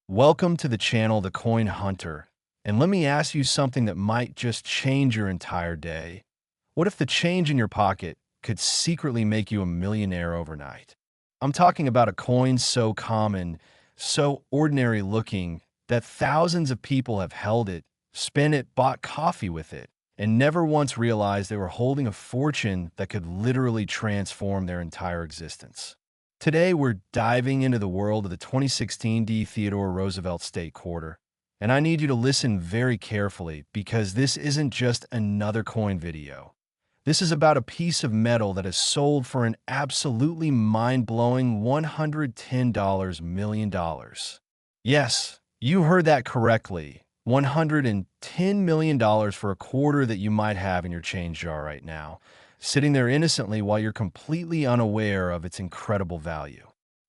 Welcome to the channel The Coin Hunter, and let me ask you something that might just change your entire day. What if the change in your pocket could secretly make you a millionaire overnight? I'm talking about a coin so common, so ordinary looking, that thousands of people have held it, spent it, bought coffee with it, and never once realized they were holding a fortune that could literally transform their entire existence. Today, we're diving into the world of the 2016 Theodore Roosevelt State Quarter. And I need you to listen very carefully because this isn't just another coin video. This is about a piece of metal that is sold for an absolutely mind-blowing $110 million. Yes, you heard that correctly. $110 million for a quarter that you might have in your change jar right now, sitting there innocently while you're completely unaware of its incredible value.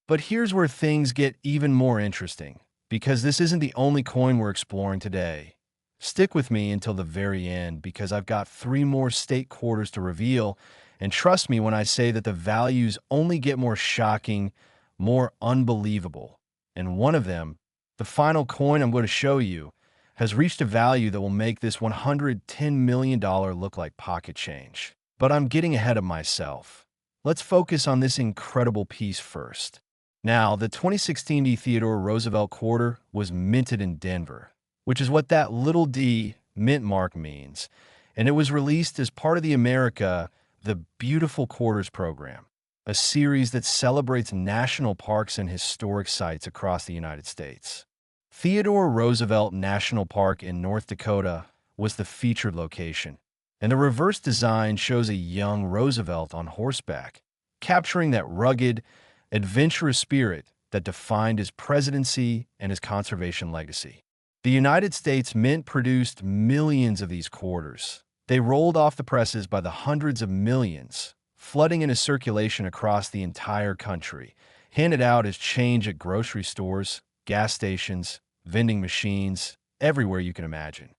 But here's where things get even more interesting, because this isn't the only coin we're exploring today. Stick with me until the very end, because I've got 3 more state quarters to reveal, and trust me when I say that the values only get more shocking, more unbelievable. And one of them, the final coin I'm going to show you, has reached a value that will make this $110 million look like pocket change. But I'm getting ahead of myself. Let's focus on this incredible piece first. Now, the 2016 Theodore Roosevelt quarter was minted in Denver, which is what that little d mint mark means, and it was released as part of the Beautiful Quarters program, a series that celebrates national parks and historic sites across the United States. Theodore Roosevelt National Park in North Dakota was the featured location, and the reverse design shows a young Roosevelt on horseback, capturing that rugged, adventurous spirit that defined his presidency and his conservation legacy. The United States Mint produced millions of these quarters. They rolled off the presses by the hundreds of millions, flooding into circulation across the entire country, handed out as change at grocery stores, gas stations, vending machines, everywhere you can imagine.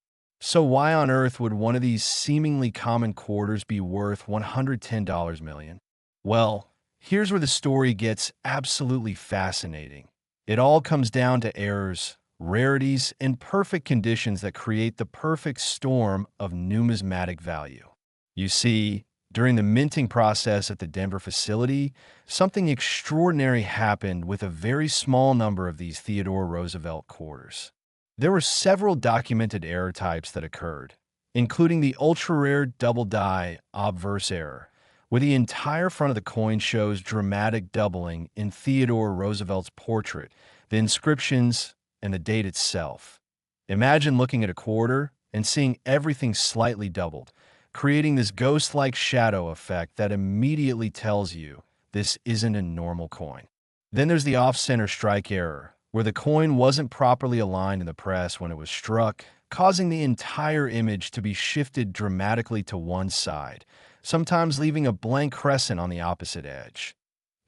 So why on earth would one of these seemingly common quarters be worth $110 million? Well, here's where the story gets absolutely fascinating. It all comes down to errors, rarities, and perfect conditions that create the perfect storm of numismatic value. You see, during the minting process at the Denver facility, something extraordinary happened with a very small number of these Theodore Roosevelt quarters. There were several documented error types that occurred, including the ultra-rare double-die obverse error, where the entire front of the coin shows dramatic doubling in Theodore Roosevelt's portrait, the inscriptions, and the date itself. Imagine looking at a quarter and seeing everything slightly doubled, creating this ghost-like shadow effect that immediately tells you this isn't a normal coin. Then there's the off-center strike error, where the coin wasn't properly aligned in the press when it was struck, causing the entire image to be shifted dramatically to one side, sometimes leaving a blank crescent on the opposite edge.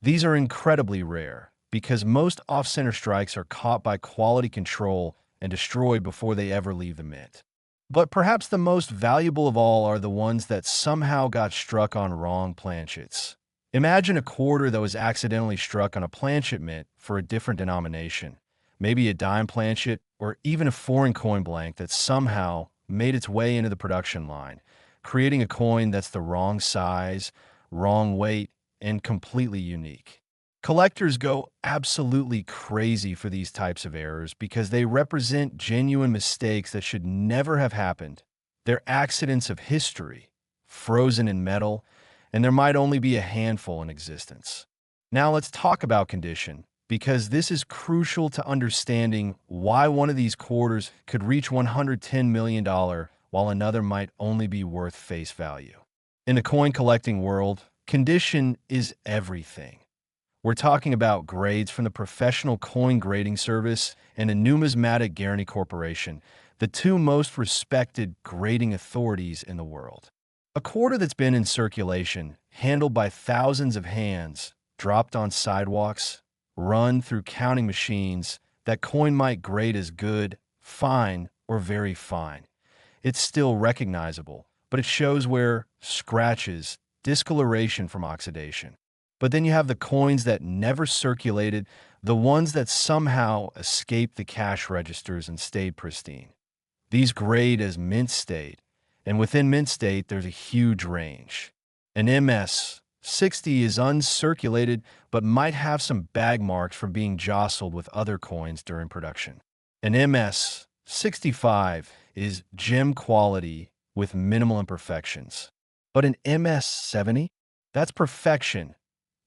These are incredibly rare, because most off-center strikes are caught by quality control and destroyed before they ever leave the mint. But perhaps the most valuable of all are the ones that somehow got struck on wrong planchets. Imagine a quarter that was accidentally struck on a planchet mint for a different denomination, maybe a dime planchet or even a foreign coin blank that somehow made its way into the production line, creating a coin that's the wrong size, wrong weight, and completely unique. Collectors go absolutely crazy for these types of errors because they represent genuine mistakes that should never have happened. They're accidents of history, frozen in metal, and there might only be a handful in existence. Now let's talk about condition, because this is crucial to understanding why one of these quarters could reach $110 million while another might only be worth face value. In the coin collecting world, condition is everything. We're talking about grades from the Professional Coin Grading Service and the Numismatic Guarantee Corporation, the 2 most respected grading authorities in the world. A quarter that's been in circulation, handled by thousands of hands, dropped on sidewalks, run through counting machines, that coin might grade as good, fine, or very fine. It's still recognizable, but it shows where scratches, discoloration from oxidation. But then you have the coins that never circulated, the ones that somehow escaped the cash registers and stayed pristine. These grade as mint state, and within mint state, there's a huge range. An MS 60 is uncirculated, but might have some bag marks from being jostled with other coins during production. An MS 65 is gem quality with minimal imperfections. But an MS 70? That's perfection.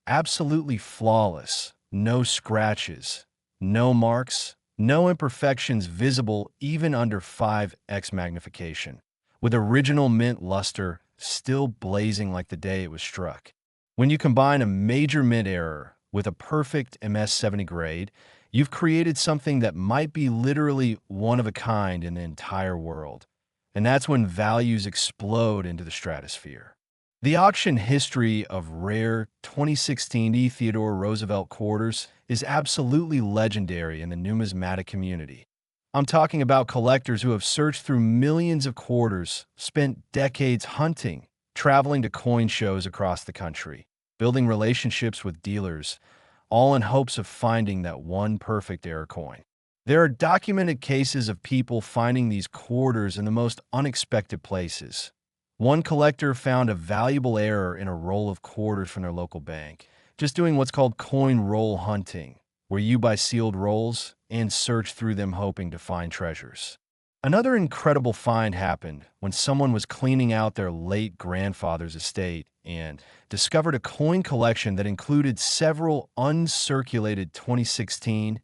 Absolutely flawless. No scratches, no marks, no imperfections visible even under 5x magnification, with original mint luster still blazing like the day it was struck. When you combine a major mint error with a perfect MS-70 grade, you've created something that might be literally one of a kind in the entire world. And that's when values explode into the stratosphere. The auction history of rare 2016 Theodore Roosevelt quarters is absolutely legendary in the numismatic community. I'm talking about collectors who have searched through millions of quarters, spent decades hunting, traveling to coin shows across the country, building relationships with dealers, all in hopes of finding that one perfect error coin. There are documented cases of people finding these quarters in the most unexpected places. One collector found a valuable error in a roll of quarters from their local bank, just doing what's called coin roll hunting, where you buy sealed rolls and search through them hoping to find treasures. Another incredible find happened when someone was cleaning out their late grandfather's estate and discovered a coin collection that included several uncirculated 2016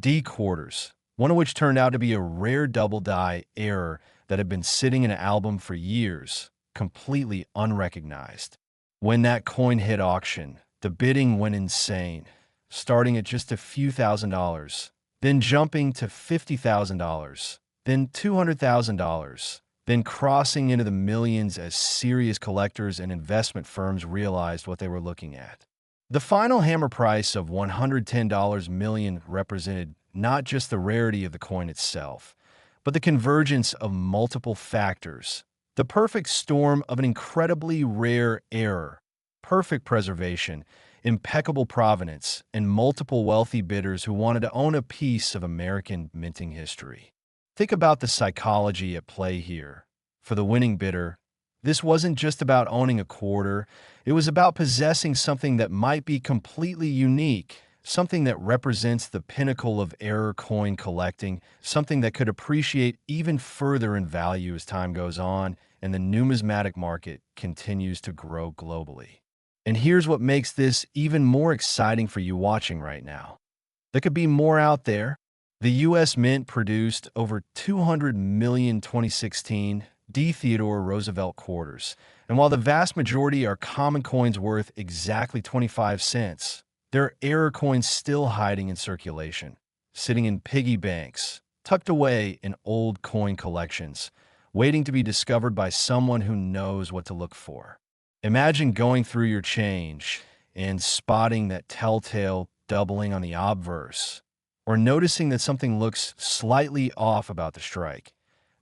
D quarters, one of which turned out to be a rare double die error that had been sitting in an album for years, completely unrecognized. When that coin hit auction, the bidding went insane, starting at just a few $1,000s, then jumping to $50,000, then $200,000, then crossing into the millions as serious collectors and investment firms realized what they were looking at. The final hammer price of $110 million represented not just the rarity of the coin itself, but the convergence of multiple factors. The perfect storm of an incredibly rare error, perfect preservation, impeccable provenance, and multiple wealthy bidders who wanted to own a piece of American minting history. Think about the psychology at play here. For the winning bidder, this wasn't just about owning a quarter, it was about possessing something that might be completely unique, something that represents the pinnacle of error coin collecting, something that could appreciate even further in value as time goes on and the numismatic market continues to grow globally. And here's what makes this even more exciting for you watching right now. There could be more out there. The U.S. Mint produced over 200 million 2016 D. Theodore Roosevelt quarters, and while the vast majority are common coins worth exactly 25 cents, there are error coins still hiding in circulation, sitting in piggy banks, tucked away in old coin collections, waiting to be discovered by someone who knows what to look for. Imagine going through your change and spotting that telltale doubling on the obverse, or noticing that something looks slightly off about the strike.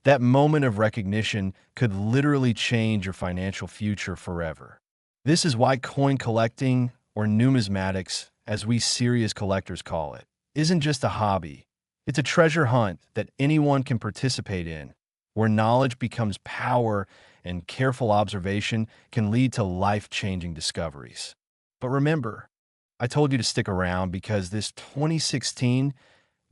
That moment of recognition could literally change your financial future forever. This is why coin collecting, or numismatics, as we serious collectors call it, isn't just a hobby. It's a treasure hunt that anyone can participate in, where knowledge becomes power and careful observation can lead to life-changing discoveries. But remember, I told you to stick around because this 2016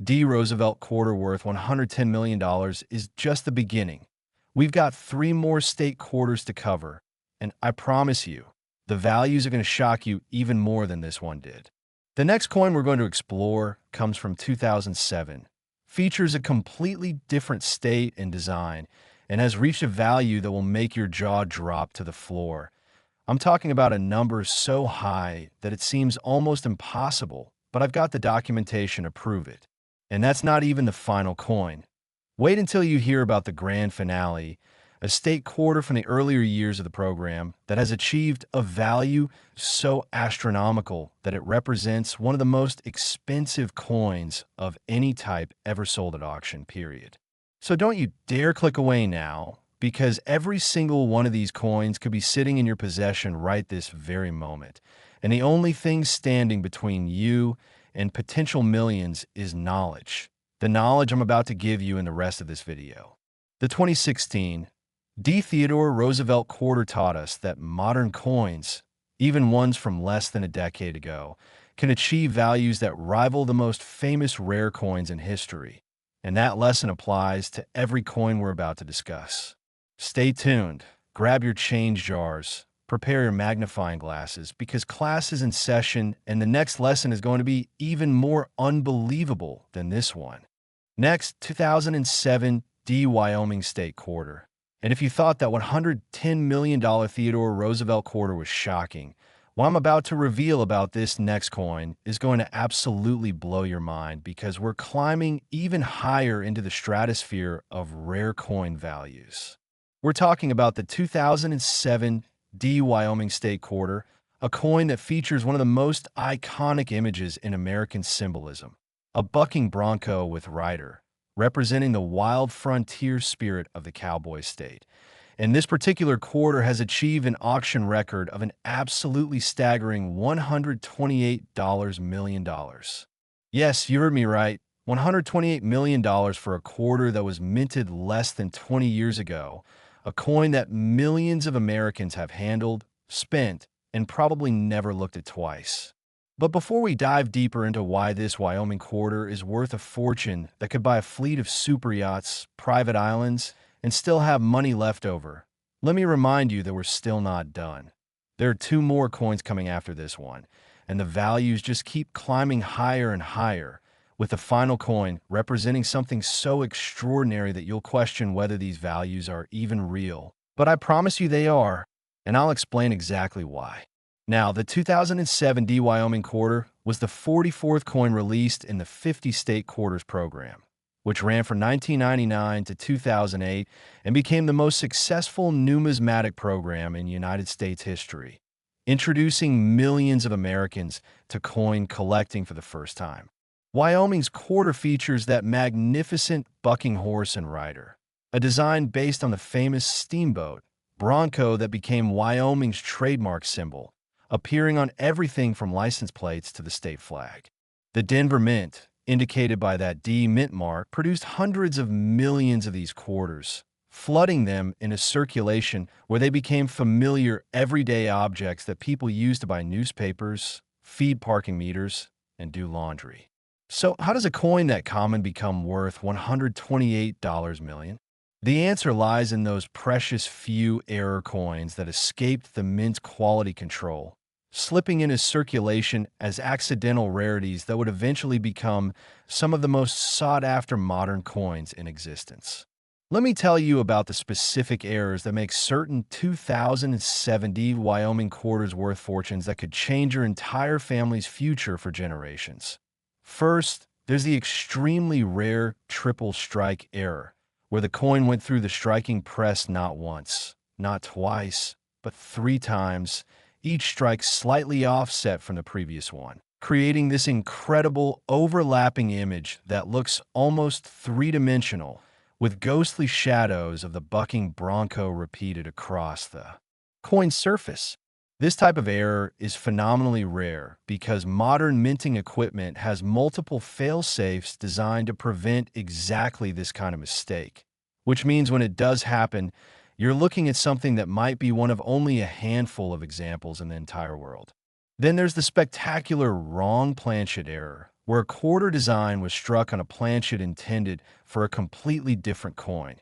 D. Roosevelt quarter worth $110 million is just the beginning. We've got 3 more state quarters to cover, and I promise you, the values are going to shock you even more than this one did. The next coin we're going to explore comes from 2007, features a completely different state and design, and has reached a value that will make your jaw drop to the floor. I'm talking about a number so high that it seems almost impossible, but I've got the documentation to prove it. And that's not even the final coin. Wait until you hear about the grand finale, a state quarter from the earlier years of the program that has achieved a value so astronomical that it represents one of the most expensive coins of any type ever sold at auction, period. So don't you dare click away now, because every single one of these coins could be sitting in your possession right this very moment. And the only thing standing between you and potential millions is knowledge. The knowledge I'm about to give you in the rest of this video. The 2016 Theodore Roosevelt quarter taught us that modern coins, even ones from less than a decade ago, can achieve values that rival the most famous rare coins in history. And that lesson applies to every coin we're about to discuss. Stay tuned, grab your change jars, prepare your magnifying glasses, because class is in session and the next lesson is going to be even more unbelievable than this one. Next, 2007 Wyoming State Quarter. And if you thought that $110 million Theodore Roosevelt quarter was shocking, what I'm about to reveal about this next coin is going to absolutely blow your mind, because we're climbing even higher into the stratosphere of rare coin values. We're talking about the 2007 Wyoming State Quarter, a coin that features one of the most iconic images in American symbolism, a bucking bronco with rider, representing the wild frontier spirit of the cowboy state. And this particular quarter has achieved an auction record of an absolutely staggering $128 million. Yes, you heard me right. $128 million for a quarter that was minted less than 20 years ago, a coin that millions of Americans have handled, spent, and probably never looked at twice. But before we dive deeper into why this Wyoming quarter is worth a fortune that could buy a fleet of super yachts, private islands, and still have money left over, let me remind you that we're still not done. There are two more coins coming after this one, and the values just keep climbing higher and higher, with the final coin representing something so extraordinary that you'll question whether these values are even real. But I promise you they are, and I'll explain exactly why. Now, the 2007 Wyoming quarter was the 44th coin released in the 50-state quarters program, which ran from 1999 to 2008 and became the most successful numismatic program in United States history, introducing millions of Americans to coin collecting for the first time. Wyoming's quarter features that magnificent bucking horse and rider, a design based on the famous steamboat bronco that became Wyoming's trademark symbol, appearing on everything from license plates to the state flag. The Denver Mint, indicated by that D mint mark, produced hundreds of millions of these quarters, flooding them into circulation where they became familiar everyday objects that people used to buy newspapers, feed parking meters, and do laundry. So how does a coin that common become worth $128 million? The answer lies in those precious few error coins that escaped the mint quality control, slipping into circulation as accidental rarities that would eventually become some of the most sought-after modern coins in existence. Let me tell you about the specific errors that make certain 2007 Wyoming quarters worth fortunes that could change your entire family's future for generations. First, there's the extremely rare triple strike error, where the coin went through the striking press not once, not twice, but 3 times, each strike slightly offset from the previous one, creating this incredible overlapping image that looks almost three-dimensional, with ghostly shadows of the bucking bronco repeated across the coin surface. This type of error is phenomenally rare because modern minting equipment has multiple fail-safes designed to prevent exactly this kind of mistake, which means when it does happen, you're looking at something that might be one of only a handful of examples in the entire world. Then there's the spectacular wrong planchet error, where a quarter design was struck on a planchet intended for a completely different coin.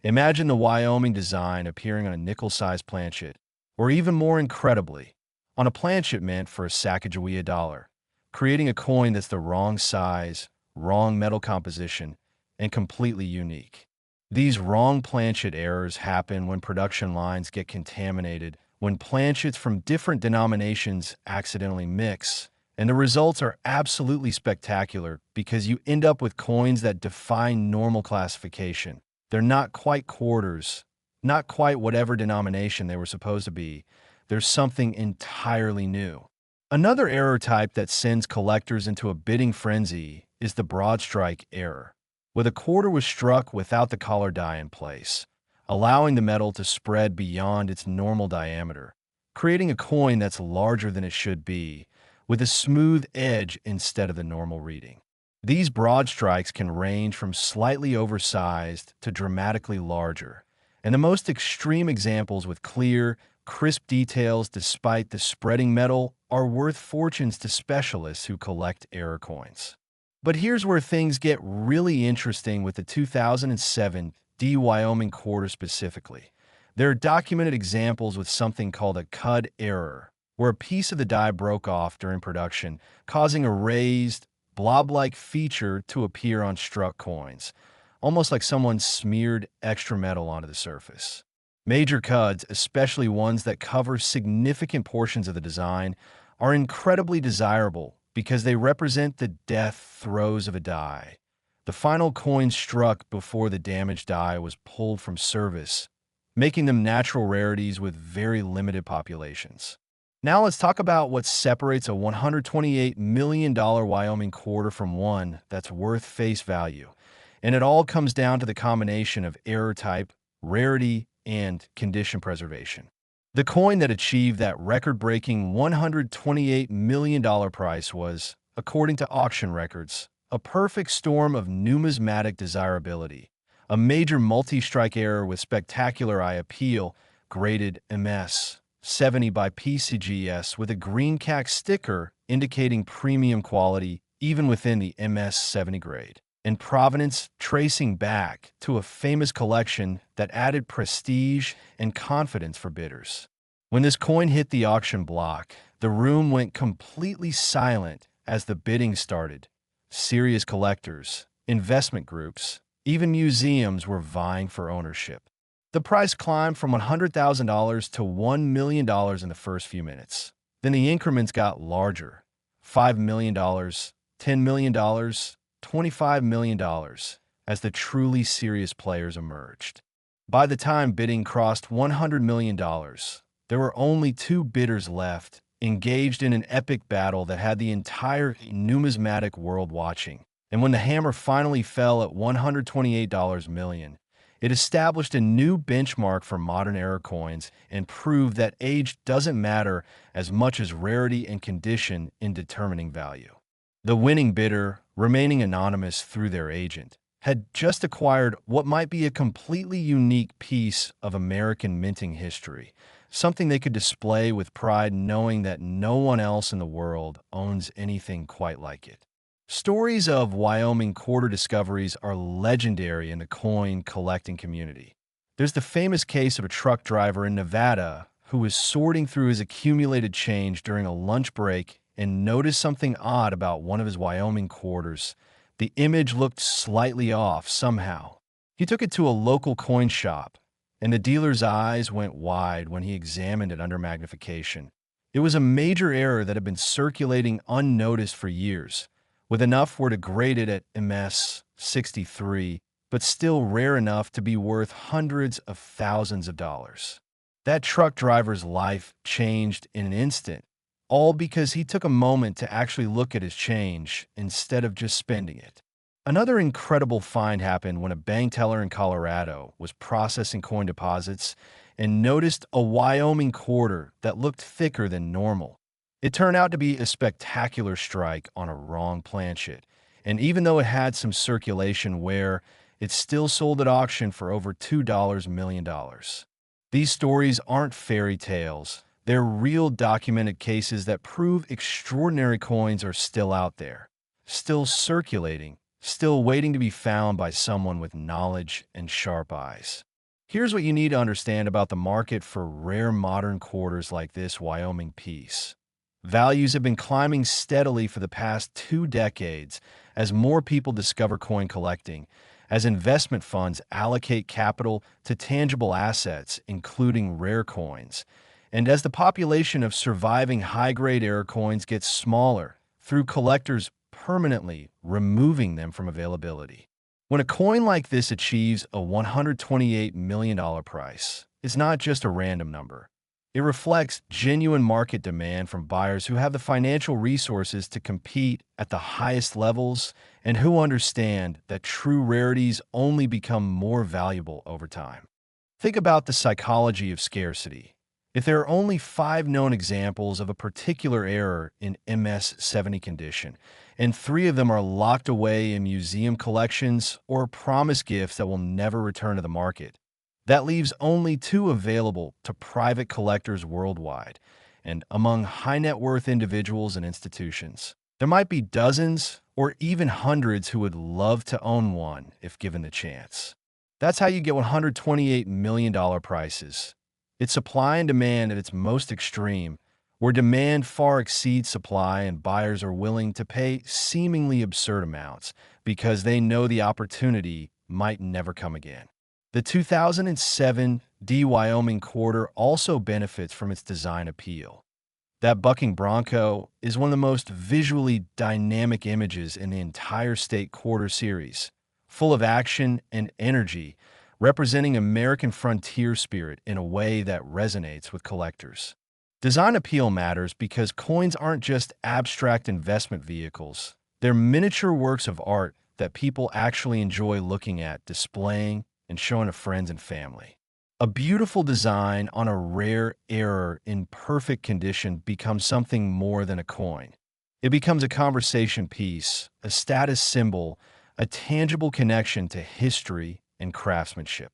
Imagine the Wyoming design appearing on a nickel-sized planchet, or even more incredibly, on a planchet meant for a Sacagawea dollar, creating a coin that's the wrong size, wrong metal composition, and completely unique. These wrong planchet errors happen when production lines get contaminated, when planchets from different denominations accidentally mix, and the results are absolutely spectacular because you end up with coins that defy normal classification. They're not quite quarters, not quite whatever denomination they were supposed to be. There's something entirely new. Another error type that sends collectors into a bidding frenzy is the broad strike error, where the quarter was struck without the collar die in place, allowing the metal to spread beyond its normal diameter, creating a coin that's larger than it should be, with a smooth edge instead of the normal reading. These broad strikes can range from slightly oversized to dramatically larger, and the most extreme examples with clear, crisp details despite the spreading metal are worth fortunes to specialists who collect error coins. But here's where things get really interesting with the 2007 Wyoming quarter specifically. There are documented examples with something called a cud error, where a piece of the die broke off during production, causing a raised, blob-like feature to appear on struck coins, almost like someone smeared extra metal onto the surface. Major cuds, especially ones that cover significant portions of the design, are incredibly desirable because they represent the death throes of a die. The final coin struck before the damaged die was pulled from service, making them natural rarities with very limited populations. Now let's talk about what separates a $128 million Wyoming quarter from one that's worth face value. And it all comes down to the combination of error type, rarity, and condition preservation. The coin that achieved that record-breaking $128 million price was, according to auction records, a perfect storm of numismatic desirability. A major multi-strike error with spectacular eye appeal, graded MS 70 by PCGS with a green CAC sticker indicating premium quality even within the MS 70 grade, and provenance tracing back to a famous collection that added prestige and confidence for bidders. When this coin hit the auction block, the room went completely silent as the bidding started. Serious collectors, investment groups, even museums were vying for ownership. The price climbed from $100,000 to $1 million in the first few minutes. Then the increments got larger. $5 million, $10 million, $25 million, as the truly serious players emerged. By the time bidding crossed $100 million, there were only two bidders left, engaged in an epic battle that had the entire numismatic world watching. And when the hammer finally fell at $128 million, it established a new benchmark for modern era coins and proved that age doesn't matter as much as rarity and condition in determining value. The winning bidder, remaining anonymous through their agent, had just acquired what might be a completely unique piece of American minting history, something they could display with pride knowing that no one else in the world owns anything quite like it. Stories of Wyoming quarter discoveries are legendary in the coin collecting community. There's the famous case of a truck driver in Nevada who was sorting through his accumulated change during a lunch break and noticed something odd about one of his Wyoming quarters. The image looked slightly off somehow. He took it to a local coin shop, and the dealer's eyes went wide when he examined it under magnification. It was a major error that had been circulating unnoticed for years, with enough where to grade it at MS 63, but still rare enough to be worth hundreds of thousands of dollars. That truck driver's life changed in an instant, all because he took a moment to actually look at his change instead of just spending it. Another incredible find happened when a bank teller in Colorado was processing coin deposits and noticed a Wyoming quarter that looked thicker than normal. It turned out to be a spectacular strike on a wrong planchet, and even though it had some circulation wear, it still sold at auction for over $2 million. These stories aren't fairy tales. They're real documented cases that prove extraordinary coins are still out there, still circulating, still waiting to be found by someone with knowledge and sharp eyes. Here's what you need to understand about the market for rare modern quarters like this Wyoming piece. Values have been climbing steadily for the past 2 decades as more people discover coin collecting, as investment funds allocate capital to tangible assets, including rare coins, and as the population of surviving high-grade error coins gets smaller through collectors permanently removing them from availability. When a coin like this achieves a $128 million price, it's not just a random number. It reflects genuine market demand from buyers who have the financial resources to compete at the highest levels and who understand that true rarities only become more valuable over time. Think about the psychology of scarcity. If there are only 5 known examples of a particular error in MS-70 condition, and 3 of them are locked away in museum collections or promised gifts that will never return to the market, that leaves only 2 available to private collectors worldwide and among high net worth individuals and institutions. There might be dozens or even hundreds who would love to own one if given the chance. That's how you get $128 million prices. It's supply and demand at its most extreme, where demand far exceeds supply and buyers are willing to pay seemingly absurd amounts because they know the opportunity might never come again. The 2007 Wyoming quarter also benefits from its design appeal. That bucking bronco is one of the most visually dynamic images in the entire state quarter series, full of action and energy, representing American frontier spirit in a way that resonates with collectors. Design appeal matters because coins aren't just abstract investment vehicles. They're miniature works of art that people actually enjoy looking at, displaying, and showing to friends and family. A beautiful design on a rare error in perfect condition becomes something more than a coin. It becomes a conversation piece, a status symbol, a tangible connection to history and craftsmanship.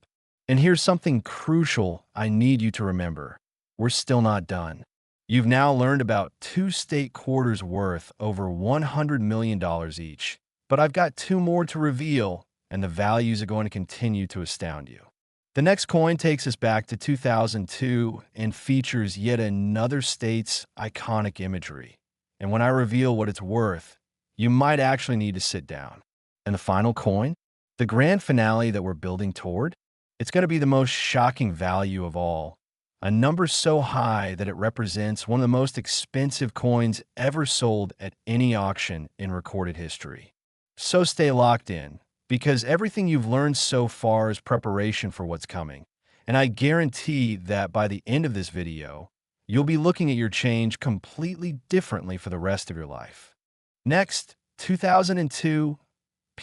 And here's something crucial I need you to remember. We're still not done. You've now learned about 2 state quarters worth over $100 million each, but I've got 2 more to reveal, and the values are going to continue to astound you. The next coin takes us back to 2002 and features yet another state's iconic imagery. And when I reveal what it's worth, you might actually need to sit down. And the final coin, the grand finale that we're building toward, it's going to be the most shocking value of all. A number so high that it represents one of the most expensive coins ever sold at any auction in recorded history. So stay locked in, because everything you've learned so far is preparation for what's coming. And I guarantee that by the end of this video, you'll be looking at your change completely differently for the rest of your life. Next, 2002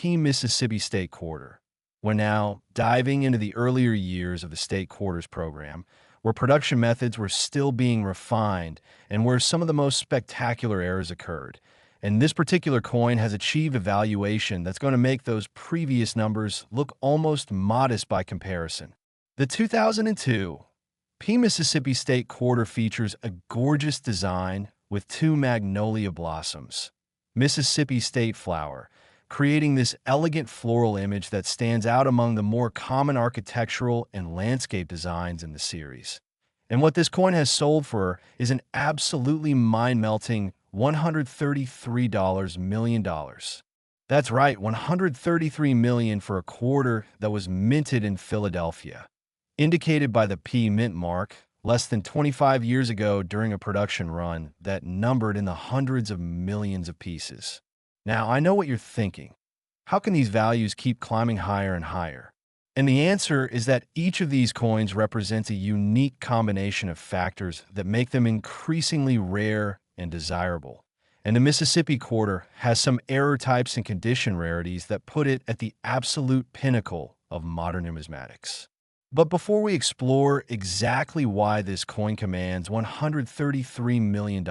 Mississippi State Quarter. We're now diving into the earlier years of the State Quarters program, where production methods were still being refined and where some of the most spectacular errors occurred. And this particular coin has achieved a valuation that's going to make those previous numbers look almost modest by comparison. The 2002 Mississippi State Quarter features a gorgeous design with 2 magnolia blossoms, Mississippi State flower, creating this elegant floral image that stands out among the more common architectural and landscape designs in the series. And what this coin has sold for is an absolutely mind-melting $133 million. That's right, $133 million for a quarter that was minted in Philadelphia, indicated by the P mint mark less than 25 years ago during a production run that numbered in the hundreds of millions of pieces. Now, I know what you're thinking. How can these values keep climbing higher and higher? And the answer is that each of these coins represents a unique combination of factors that make them increasingly rare and desirable. And the Mississippi quarter has some error types and condition rarities that put it at the absolute pinnacle of modern numismatics. But before we explore exactly why this coin commands $133 million,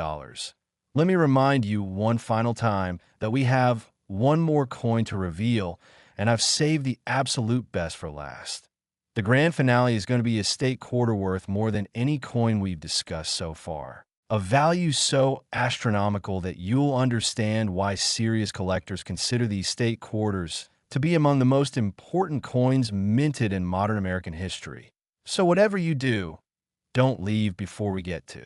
let me remind you one final time that we have one more coin to reveal, and I've saved the absolute best for last. The grand finale is going to be a state quarter worth more than any coin we've discussed so far. A value so astronomical that you'll understand why serious collectors consider these state quarters to be among the most important coins minted in modern American history. So whatever you do, don't leave before we get to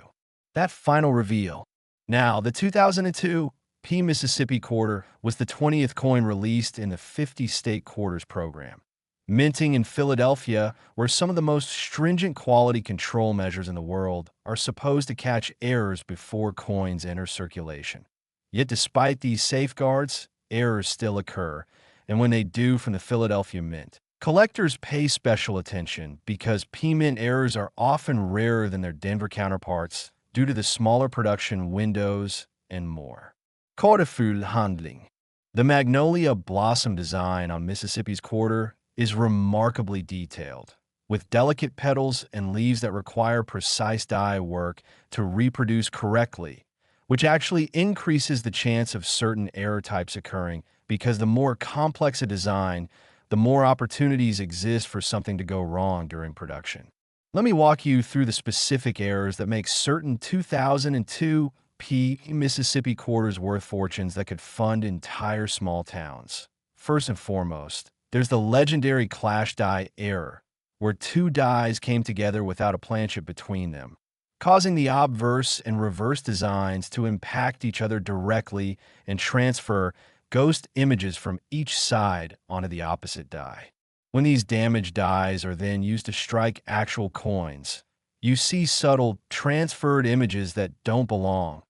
that final reveal. Now, the 2002 Mississippi quarter was the 20th coin released in the 50 state quarters program, minting in Philadelphia, where some of the most stringent quality control measures in the world are supposed to catch errors before coins enter circulation. Yet despite these safeguards, errors still occur, and when they do from the Philadelphia Mint, collectors pay special attention because P-Mint errors are often rarer than their Denver counterparts due to the smaller production windows and more. Quarterfull handling. The magnolia blossom design on Mississippi's quarter is remarkably detailed, with delicate petals and leaves that require precise dye work to reproduce correctly, which actually increases the chance of certain error types occurring because the more complex a design, the more opportunities exist for something to go wrong during production. Let me walk you through the specific errors that make certain 2002 Mississippi quarters worth fortunes that could fund entire small towns. First and foremost, there's the legendary clash die error, where two dies came together without a planchet between them, causing the obverse and reverse designs to impact each other directly and transfer ghost images from each side onto the opposite die. When these damaged dies are then used to strike actual coins, you see subtle, transferred images that don't belong.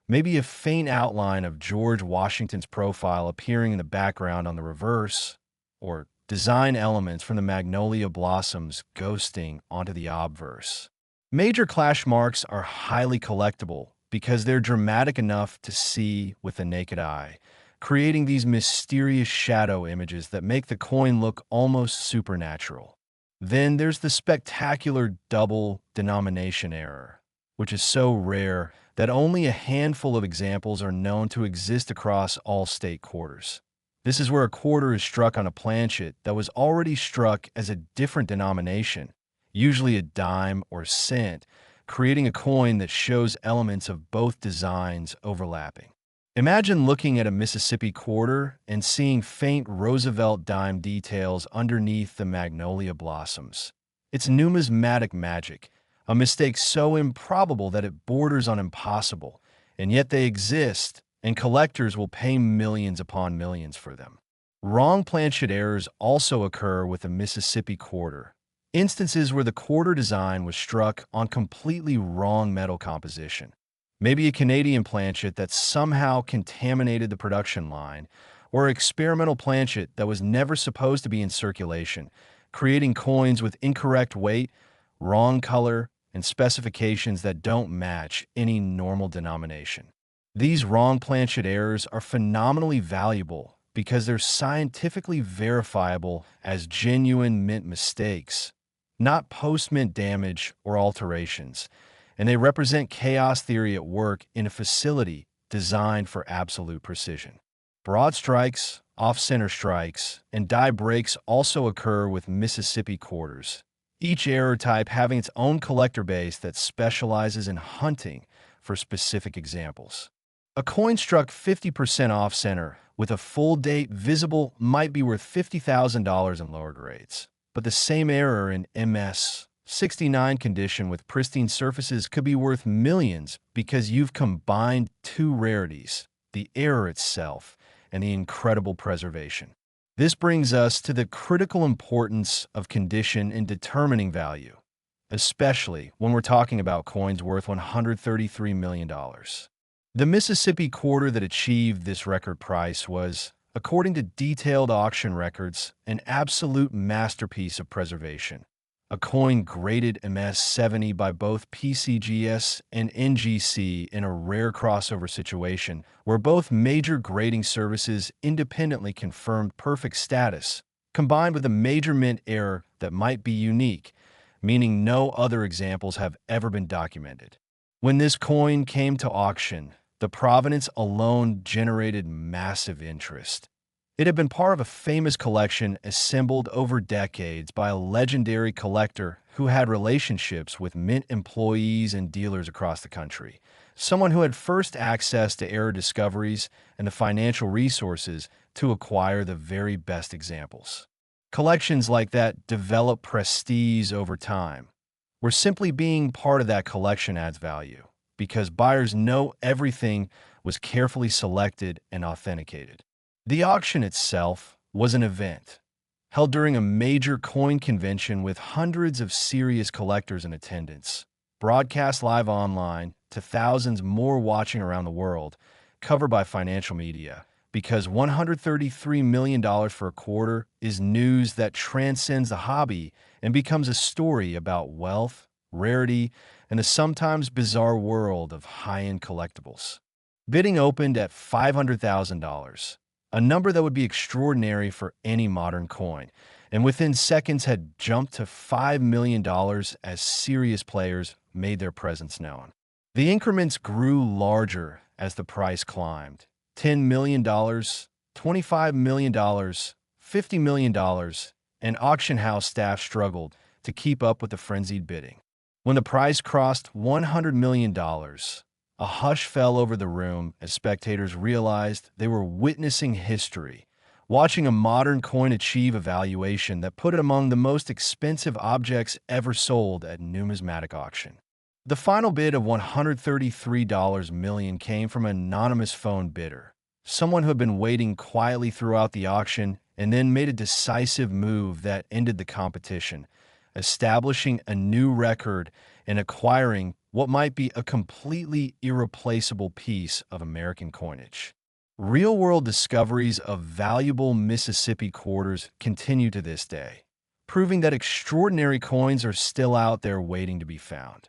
Maybe a faint outline of George Washington's profile appearing in the background on the reverse, or design elements from the magnolia blossoms ghosting onto the obverse. Major clash marks are highly collectible because they're dramatic enough to see with the naked eye, creating these mysterious shadow images that make the coin look almost supernatural. Then there's the spectacular double denomination error, which is so rare that only a handful of examples are known to exist across all state quarters. This is where a quarter is struck on a planchet that was already struck as a different denomination, usually a dime or cent, creating a coin that shows elements of both designs overlapping. Imagine looking at a Mississippi quarter and seeing faint Roosevelt dime details underneath the magnolia blossoms. It's numismatic magic, a mistake so improbable that it borders on impossible, and yet they exist, and collectors will pay millions upon millions for them. Wrong planchet errors also occur with the Mississippi quarter. Instances where the quarter design was struck on completely wrong metal composition. Maybe a Canadian planchet that somehow contaminated the production line, or an experimental planchet that was never supposed to be in circulation, creating coins with incorrect weight, wrong color, and specifications that don't match any normal denomination. These wrong planchet errors are phenomenally valuable because they're scientifically verifiable as genuine mint mistakes, not post-mint damage or alterations, and they represent chaos theory at work in a facility designed for absolute precision. Broad strikes, off-center strikes, and die breaks also occur with Mississippi quarters, each error type having its own collector base that specializes in hunting for specific examples. A coin struck 50% off-center with a full date visible might be worth $50,000 in lower grades, but the same error in MS 69 condition with pristine surfaces could be worth millions because you've combined two rarities, the error itself and the incredible preservation. This brings us to the critical importance of condition in determining value, especially when we're talking about coins worth $133 million. The Mississippi quarter that achieved this record price was, according to detailed auction records, an absolute masterpiece of preservation. A coin graded MS-70 by both PCGS and NGC in a rare crossover situation where both major grading services independently confirmed perfect status, combined with a major mint error that might be unique, meaning no other examples have ever been documented. When this coin came to auction, the provenance alone generated massive interest. It had been part of a famous collection assembled over decades by a legendary collector who had relationships with mint employees and dealers across the country, someone who had first access to error discoveries and the financial resources to acquire the very best examples. Collections like that develop prestige over time, where simply being part of that collection adds value, because buyers know everything was carefully selected and authenticated. The auction itself was an event, held during a major coin convention with hundreds of serious collectors in attendance, broadcast live online to thousands more watching around the world, covered by financial media, because $133 million for a quarter is news that transcends the hobby and becomes a story about wealth, rarity, and the sometimes bizarre world of high-end collectibles. Bidding opened at $500,000. A number that would be extraordinary for any modern coin, and within seconds had jumped to $5 million as serious players made their presence known. The increments grew larger as the price climbed. $10 million, $25 million, $50 million, and auction house staff struggled to keep up with the frenzied bidding. When the price crossed $100 million, a hush fell over the room as spectators realized they were witnessing history, watching a modern coin achieve a valuation that put it among the most expensive objects ever sold at numismatic auction. The final bid of $133 million came from an anonymous phone bidder, someone who had been waiting quietly throughout the auction and then made a decisive move that ended the competition, establishing a new record and acquiring what might be a completely irreplaceable piece of American coinage. Real-world discoveries of valuable Mississippi quarters continue to this day, proving that extraordinary coins are still out there waiting to be found.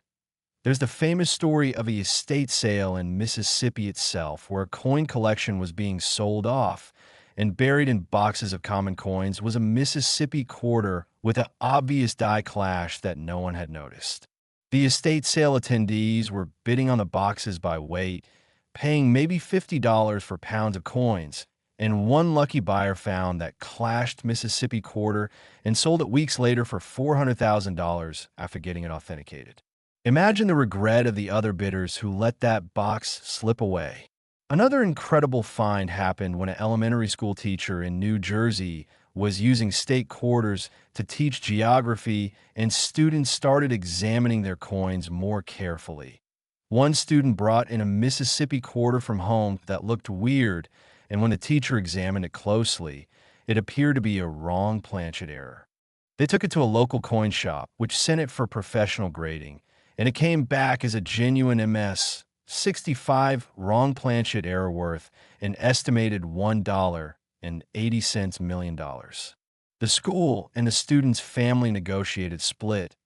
There's the famous story of a estate sale in Mississippi itself, where a coin collection was being sold off, and buried in boxes of common coins was a Mississippi quarter with an obvious die clash that no one had noticed. The estate sale attendees were bidding on the boxes by weight, paying maybe $50 for pounds of coins, and one lucky buyer found that clashed Mississippi quarter and sold it weeks later for $400,000 after getting it authenticated. Imagine the regret of the other bidders who let that box slip away. Another incredible find happened when an elementary school teacher in New Jersey was using state quarters to teach geography, and students started examining their coins more carefully. One student brought in a Mississippi quarter from home that looked weird, and when the teacher examined it closely, it appeared to be a wrong planchet error. They took it to a local coin shop, which sent it for professional grading, and it came back as a genuine MS-65 wrong planchet error worth an estimated $1.80 million. The school and the student's family negotiated split,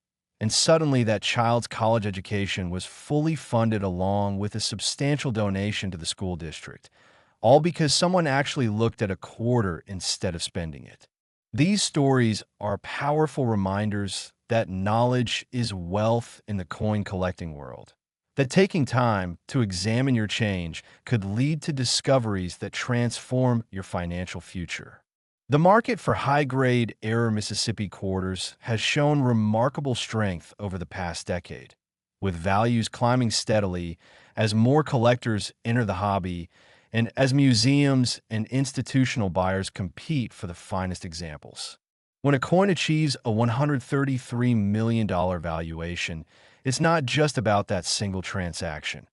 and suddenly that child's college education was fully funded along with a substantial donation to the school district, all because someone actually looked at a quarter instead of spending it. These stories are powerful reminders that knowledge is wealth in the coin collecting world, that taking time to examine your change could lead to discoveries that transform your financial future. The market for high-grade error Mississippi quarters has shown remarkable strength over the past decade, with values climbing steadily as more collectors enter the hobby and as museums and institutional buyers compete for the finest examples. When a coin achieves a $133 million valuation, it's not just about that single transaction.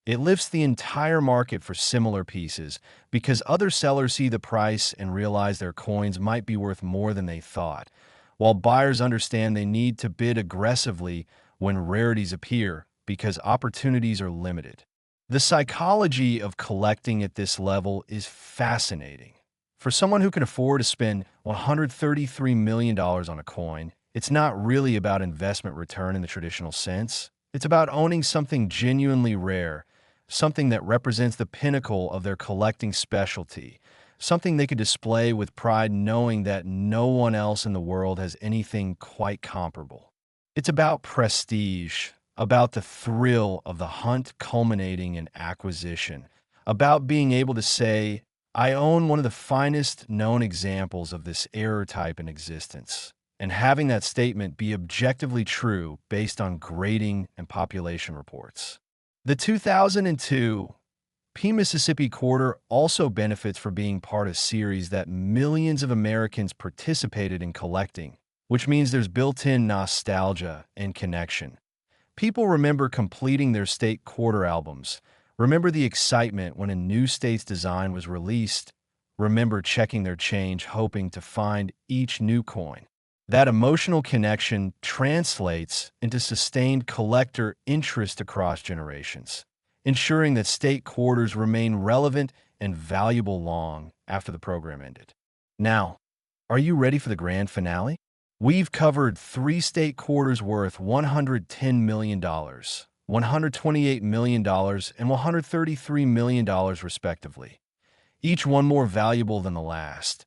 It lifts the entire market for similar pieces because other sellers see the price and realize their coins might be worth more than they thought, while buyers understand they need to bid aggressively when rarities appear because opportunities are limited. The psychology of collecting at this level is fascinating. For someone who can afford to spend $133 million on a coin, it's not really about investment return in the traditional sense. It's about owning something genuinely rare, something that represents the pinnacle of their collecting specialty, something they could display with pride knowing that no one else in the world has anything quite comparable. It's about prestige, about the thrill of the hunt culminating in acquisition, about being able to say, I own one of the finest known examples of this error type in existence, and having that statement be objectively true based on grading and population reports. The 2002 P Mississippi quarter also benefits from being part of a series that millions of Americans participated in collecting, which means there's built-in nostalgia and connection. People remember completing their state quarter albums, remember the excitement when a new state's design was released, remember checking their change hoping to find each new coin. That emotional connection translates into sustained collector interest across generations, ensuring that state quarters remain relevant and valuable long after the program ended. Now, are you ready for the grand finale? We've covered 3 state quarters worth $110 million, $128 million, and $133 million respectively, each one more valuable than the last,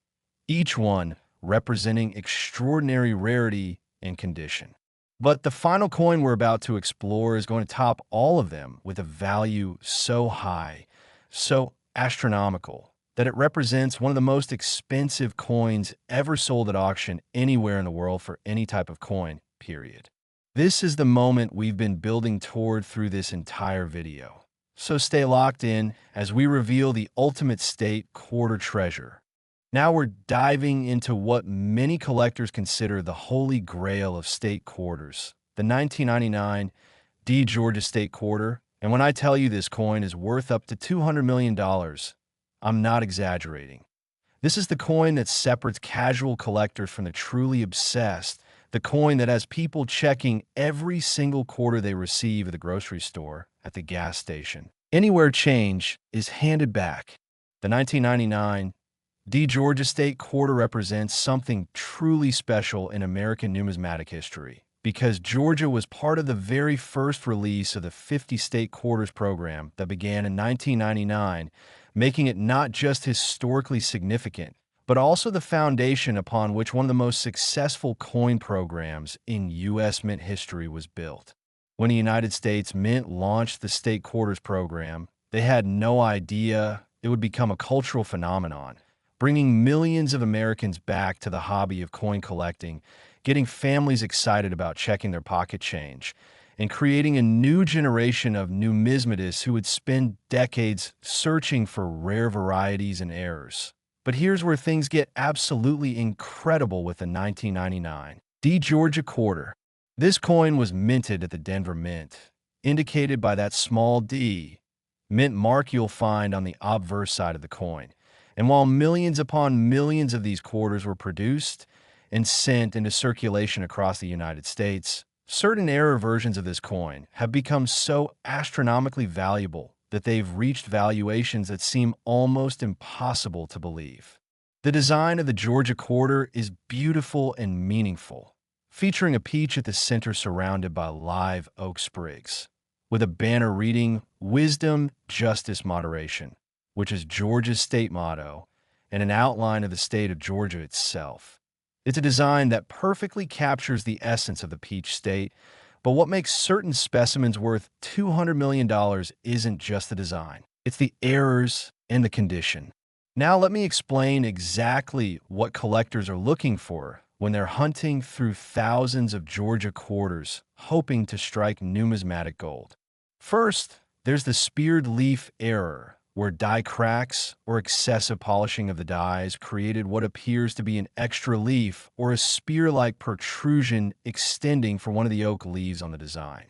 each one representing extraordinary rarity and condition. But the final coin we're about to explore is going to top all of them with a value so high, so astronomical, that it represents one of the most expensive coins ever sold at auction anywhere in the world for any type of coin, period. This is the moment we've been building toward through this entire video. So stay locked in as we reveal the ultimate state quarter treasure. Now we're diving into what many collectors consider the holy grail of state quarters, the 1999 D Georgia State Quarter. And when I tell you this coin is worth up to $200 million, I'm not exaggerating. This is the coin that separates casual collectors from the truly obsessed, the coin that has people checking every single quarter they receive at the grocery store, at the gas station. Anywhere change is handed back. The 1999 D Georgia State Quarter represents something truly special in American numismatic history because Georgia was part of the very first release of the 50 state quarters program that began in 1999, making it not just historically significant, but also the foundation upon which one of the most successful coin programs in U.S. Mint history was built. When the United States Mint launched the state quarters program, they had no idea it would become a cultural phenomenon, bringing millions of Americans back to the hobby of coin collecting, getting families excited about checking their pocket change, and creating a new generation of numismatists who would spend decades searching for rare varieties and errors. But here's where things get absolutely incredible with the 1999 D Georgia Quarter. This coin was minted at the Denver Mint, indicated by that small D mint mark you'll find on the obverse side of the coin. And while millions upon millions of these quarters were produced and sent into circulation across the United States, certain error versions of this coin have become so astronomically valuable that they've reached valuations that seem almost impossible to believe. The design of the Georgia Quarter is beautiful and meaningful, featuring a peach at the center surrounded by live oak sprigs, with a banner reading "Wisdom, Justice, Moderation," which is Georgia's state motto, and an outline of the state of Georgia itself. It's a design that perfectly captures the essence of the peach state, but what makes certain specimens worth $200 million isn't just the design. It's the errors and the condition. Now let me explain exactly what collectors are looking for when they're hunting through thousands of Georgia quarters, hoping to strike numismatic gold. First, there's the speared leaf error, where die cracks or excessive polishing of the dies created what appears to be an extra leaf or a spear-like protrusion extending from one of the oak leaves on the design.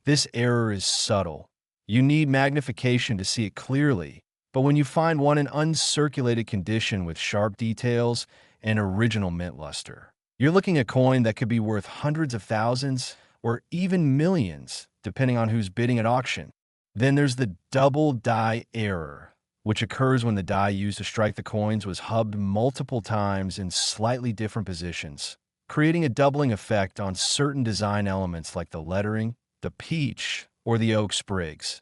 This error is subtle. You need magnification to see it clearly, but when you find one in uncirculated condition with sharp details and original mint luster, you're looking at a coin that could be worth hundreds of thousands or even millions, depending on who's bidding at auction. Then there's the double die error, which occurs when the die used to strike the coins was hubbed multiple times in slightly different positions, creating a doubling effect on certain design elements like the lettering, the peach, or the oak sprigs.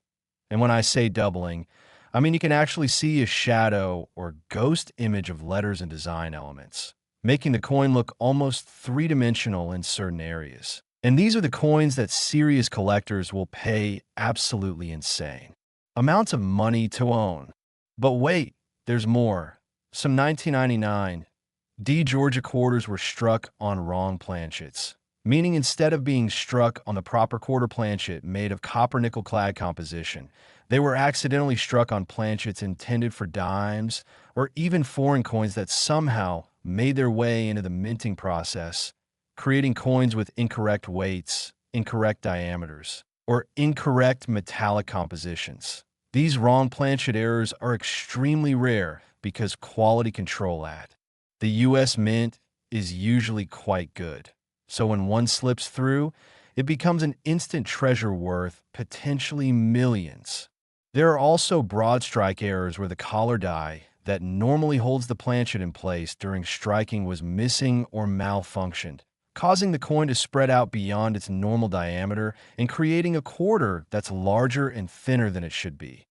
And when I say doubling, I mean you can actually see a shadow or ghost image of letters and design elements, making the coin look almost three-dimensional in certain areas. And these are the coins that serious collectors will pay absolutely insane amounts of money to own. But wait, there's more. Some 1999 D Georgia quarters were struck on wrong planchets, meaning instead of being struck on the proper quarter planchet made of copper nickel clad composition, they were accidentally struck on planchets intended for dimes or even foreign coins that somehow made their way into the minting process, creating coins with incorrect weights, incorrect diameters, or incorrect metallic compositions. These wrong planchet errors are extremely rare because quality control at the U.S. Mint is usually quite good. So when one slips through, it becomes an instant treasure worth potentially millions. There are also broad strike errors where the collar die that normally holds the planchet in place during striking was missing or malfunctioned, causing the coin to spread out beyond its normal diameter and creating a quarter that's larger and thinner than it should be.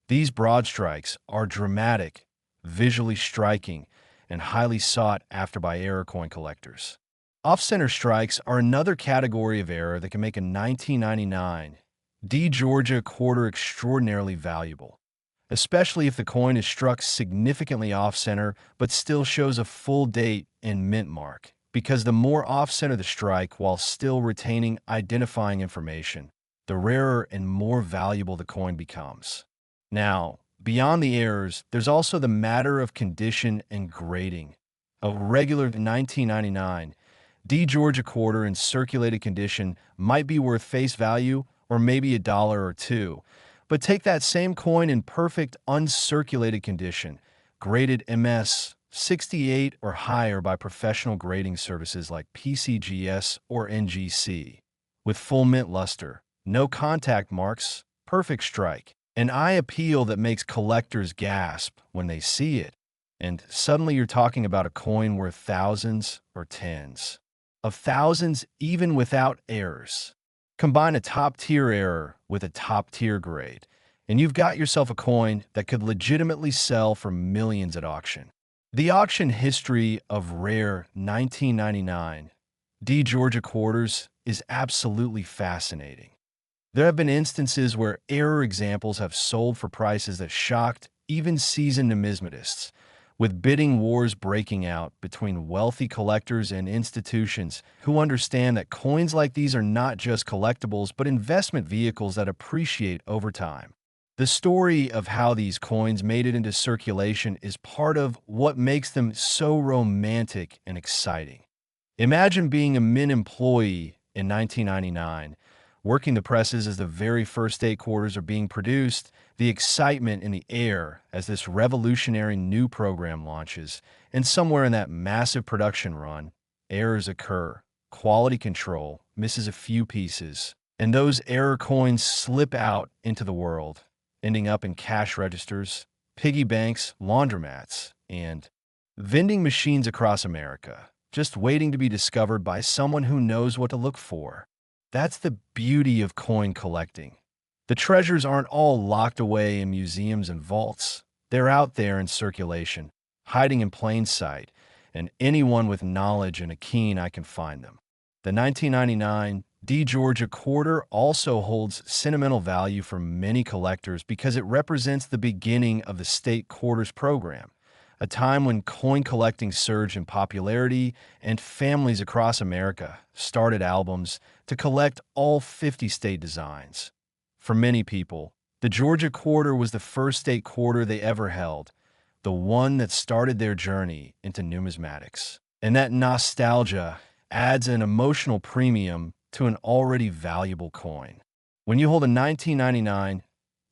These broad strikes are dramatic, visually striking, and highly sought after by error coin collectors. Off-center strikes are another category of error that can make a 1999 D Georgia quarter extraordinarily valuable, especially if the coin is struck significantly off-center but still shows a full date and mint mark, because the more off-center the strike while still retaining identifying information, the rarer and more valuable the coin becomes. Now, beyond the errors, there's also the matter of condition and grading. A regular 1999 D Georgia quarter in circulated condition might be worth face value or maybe $1 or $2, but take that same coin in perfect uncirculated condition, graded MS 68 or higher by professional grading services like PCGS or NGC, with full mint luster, no contact marks, perfect strike, an eye appeal that makes collectors gasp when they see it, and suddenly you're talking about a coin worth thousands or tens of thousands even without errors. Combine a top-tier error with a top-tier grade, and you've got yourself a coin that could legitimately sell for millions at auction. The auction history of rare 1999 D Georgia quarters is absolutely fascinating. There have been instances where error examples have sold for prices that shocked even seasoned numismatists, with bidding wars breaking out between wealthy collectors and institutions who understand that coins like these are not just collectibles but investment vehicles that appreciate over time. The story of how these coins made it into circulation is part of what makes them so romantic and exciting. Imagine being a mint employee in 1999, working the presses as the very first state quarters are being produced, the excitement in the air as this revolutionary new program launches, and somewhere in that massive production run, errors occur, quality control misses a few pieces, and those error coins slip out into the world, ending up in cash registers, piggy banks, laundromats, and vending machines across America, just waiting to be discovered by someone who knows what to look for. That's the beauty of coin collecting. The treasures aren't all locked away in museums and vaults. They're out there in circulation, hiding in plain sight, and anyone with knowledge and a keen eye can find them. The 1999 D Georgia quarter also holds sentimental value for many collectors because it represents the beginning of the state quarters program, a time when coin collecting surged in popularity and families across America started albums to collect all 50 state designs. For many people, the Georgia quarter was the first state quarter they ever held, the one that started their journey into numismatics. And that nostalgia adds an emotional premium to an already valuable coin. When you hold a 1999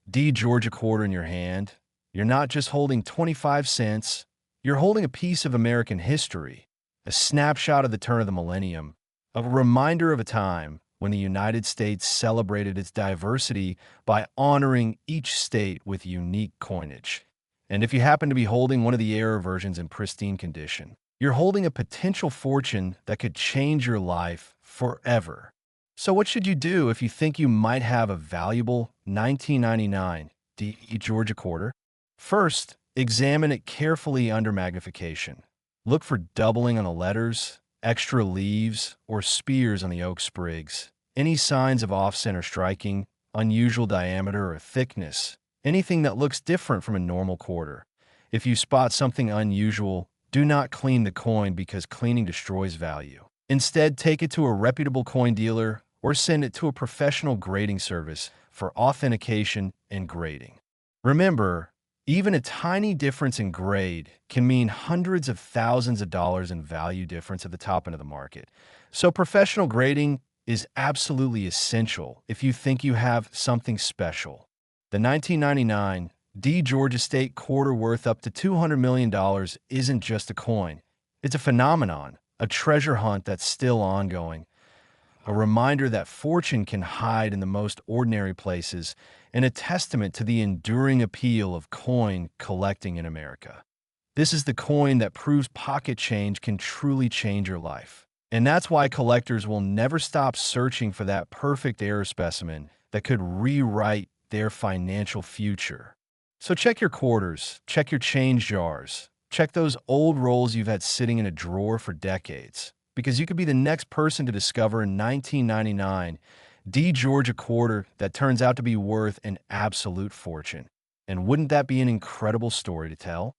D Georgia quarter in your hand, you're not just holding 25 cents, you're holding a piece of American history, a snapshot of the turn of the millennium, a reminder of a time when the United States celebrated its diversity by honoring each state with unique coinage. And if you happen to be holding one of the error versions in pristine condition, you're holding a potential fortune that could change your life forever. So what should you do if you think you might have a valuable 1999 D Georgia quarter? First, examine it carefully under magnification. Look for doubling on the letters, extra leaves, or spears on the oak sprigs, any signs of off-center striking, unusual diameter or thickness, anything that looks different from a normal quarter. If you spot something unusual, do not clean the coin because cleaning destroys value. Instead, take it to a reputable coin dealer or send it to a professional grading service for authentication and grading. Remember, even a tiny difference in grade can mean hundreds of thousands of dollars in value difference at the top end of the market. So professional grading is absolutely essential if you think you have something special. The 1999 D Georgia State quarter worth up to $200 million isn't just a coin. It's a phenomenon, a treasure hunt that's still ongoing, a reminder that fortune can hide in the most ordinary places, and a testament to the enduring appeal of coin collecting in America. This is the coin that proves pocket change can truly change your life. And that's why collectors will never stop searching for that perfect error specimen that could rewrite their financial future. So check your quarters, check your change jars, Check those old rolls you've had sitting in a drawer for decades, because you could be the next person to discover a 1999 D Georgia quarter that turns out to be worth an absolute fortune. And wouldn't that be an incredible story to tell?